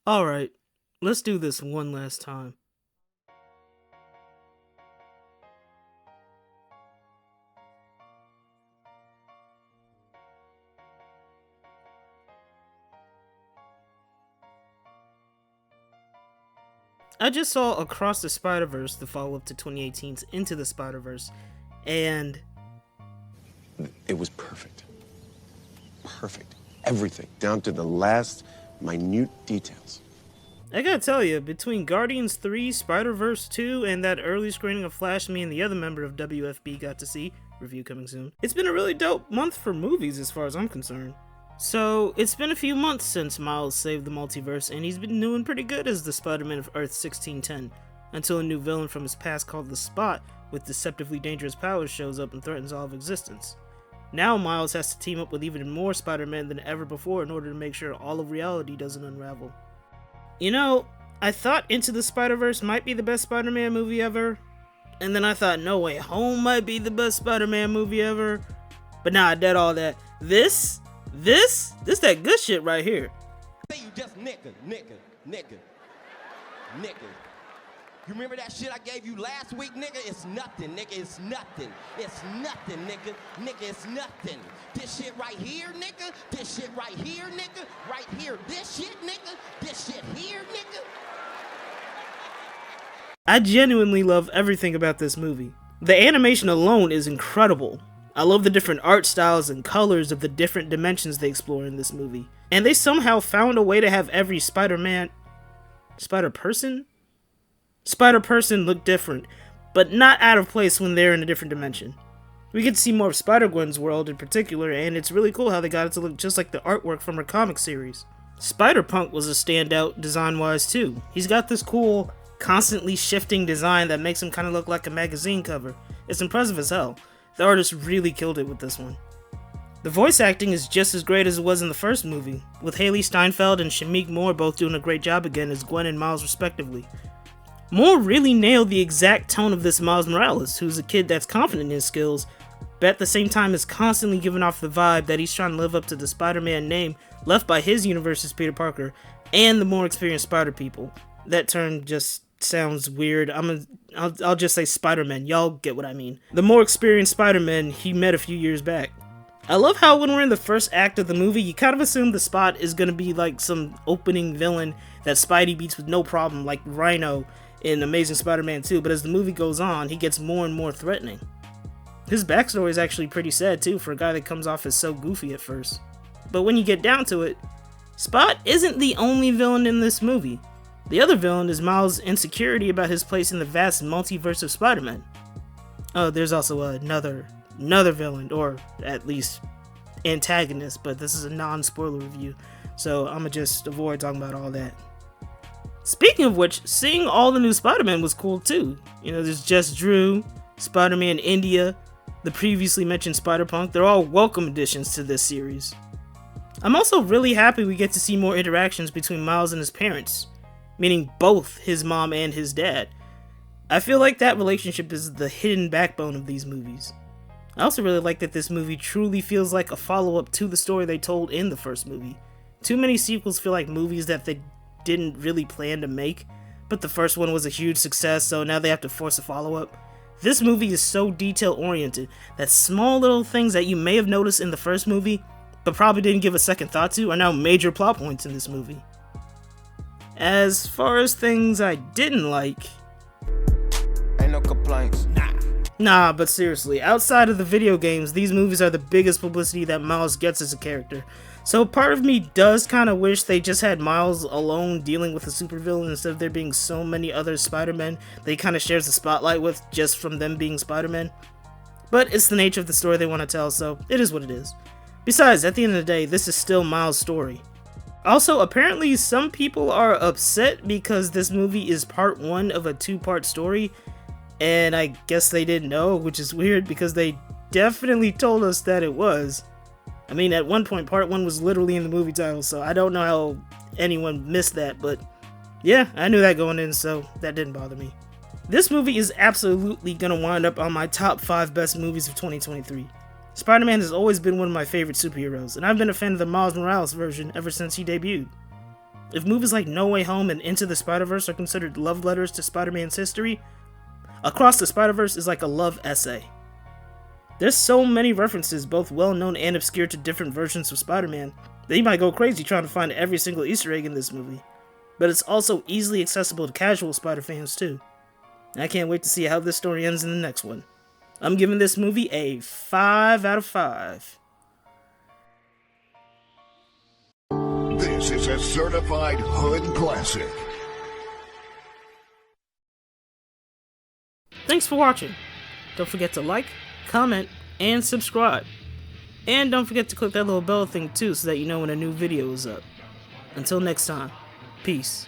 Alright, let's do this one last time. I just saw Across the Spider-Verse, the follow-up to 2018's Into the Spider-Verse, and It was perfect. Perfect. Everything, down to the last minute details. I gotta tell you, between Guardians 3, Spider-Verse 2, and that early screening of Flash me and the other member of WFB got to see, review coming soon, it's been a really dope month for movies as far as I'm concerned. So, it's been a few months since Miles saved the multiverse, and he's been doing pretty good as the Spider-Man of Earth 1610, until a new villain from his past called the Spot, with deceptively dangerous powers, shows up and threatens all of existence. Now Miles has to team up with even more Spider-Man than ever before in order to make sure all of reality doesn't unravel. You know, I thought Into the Spider-Verse might be the best Spider-Man movie ever, and then I thought No Way Home might be the best Spider-Man movie ever, but nah, I did all that. This that good shit right here. Say you just nigga. You remember that shit I gave you last week, nigga? It's nothing, nigga. It's nothing. It's nothing, nigga. Nigga, it's nothing. This shit right here, nigga. This shit right here, nigga. Right here. This shit, nigga. This shit here, nigga. I genuinely love everything about this movie. The animation alone is incredible. I love the different art styles and colors of the different dimensions they explore in this movie. And they somehow found a way to have every Spider-Person look different, but not out of place when they're in a different dimension. We get to see more of Spider-Gwen's world in particular, and it's really cool how they got it to look just like the artwork from her comic series. Spider-Punk was a standout design-wise too. He's got this cool, constantly shifting design that makes him kind of look like a magazine cover. It's impressive as hell. The artist really killed it with this one. The voice acting is just as great as it was in the first movie, with Haley Steinfeld and Shameik Moore both doing a great job again as Gwen and Miles respectively. Moore really nailed the exact tone of this Miles Morales, who's a kid that's confident in his skills, but at the same time is constantly giving off the vibe that he's trying to live up to the Spider-Man name left by his universe's Peter Parker and the more experienced Spider People. That term just sounds weird. I'll just say Spider-Man. Y'all get what I mean. The more experienced Spider-Man he met a few years back. I love how when we're in the first act of the movie, you kind of assume the Spot is gonna be like some opening villain that Spidey beats with no problem, like Rhino in Amazing Spider-Man 2, but as the movie goes on, he gets more and more threatening. His backstory is actually pretty sad too for a guy that comes off as so goofy at first. But when you get down to it, Spot isn't the only villain in this movie. The other villain is Miles' insecurity about his place in the vast multiverse of Spider-Man. Oh, there's also another villain, or at least antagonist, but this is a non-spoiler review, so I'ma just avoid talking about all that. Speaking of which, seeing all the new Spider-Man was cool too. You know, there's Jess Drew, Spider-Man India, the previously mentioned Spider-Punk. They're all welcome additions to this series. I'm also really happy we get to see more interactions between Miles and his parents, meaning both his mom and his dad. I feel like that relationship is the hidden backbone of these movies. I also really like that this movie truly feels like a follow-up to the story they told in the first movie. Too many sequels feel like movies that they didn't really plan to make, but the first one was a huge success, so now they have to force a follow-up. This movie is so detail-oriented that small little things that you may have noticed in the first movie, but probably didn't give a second thought to, are now major plot points in this movie. As far as things I didn't like, Ain't no complaints. nah, but seriously, outside of the video games, these movies are the biggest publicity that Miles gets as a character. So part of me does kind of wish they just had Miles alone dealing with a supervillain instead of there being so many other Spider-Men that he kind of shares the spotlight with just from them being Spider-Man. But it's the nature of the story they want to tell, so it is what it is. Besides, at the end of the day, this is still Miles' story. Also, apparently some people are upset because this movie is part one of a two-part story, and I guess they didn't know, which is weird because they definitely told us that it was. I mean, at one point, part one was literally in the movie title, so I don't know how anyone missed that, but yeah, I knew that going in, so that didn't bother me. This movie is absolutely gonna wind up on my top 5 best movies of 2023. Spider-Man has always been one of my favorite superheroes, and I've been a fan of the Miles Morales version ever since he debuted. If movies like No Way Home and Into the Spider-Verse are considered love letters to Spider-Man's history, Across the Spider-Verse is like a love essay. There's so many references, both well-known and obscure, to different versions of Spider-Man that you might go crazy trying to find every single Easter egg in this movie. But it's also easily accessible to casual Spider fans too. And I can't wait to see how this story ends in the next one. I'm giving this movie a 5 out of 5. This is a certified hood classic. Thanks for watching. Don't forget to like, comment, and subscribe. And don't forget to click that little bell thing too so that you know when a new video is up. Until next time, peace.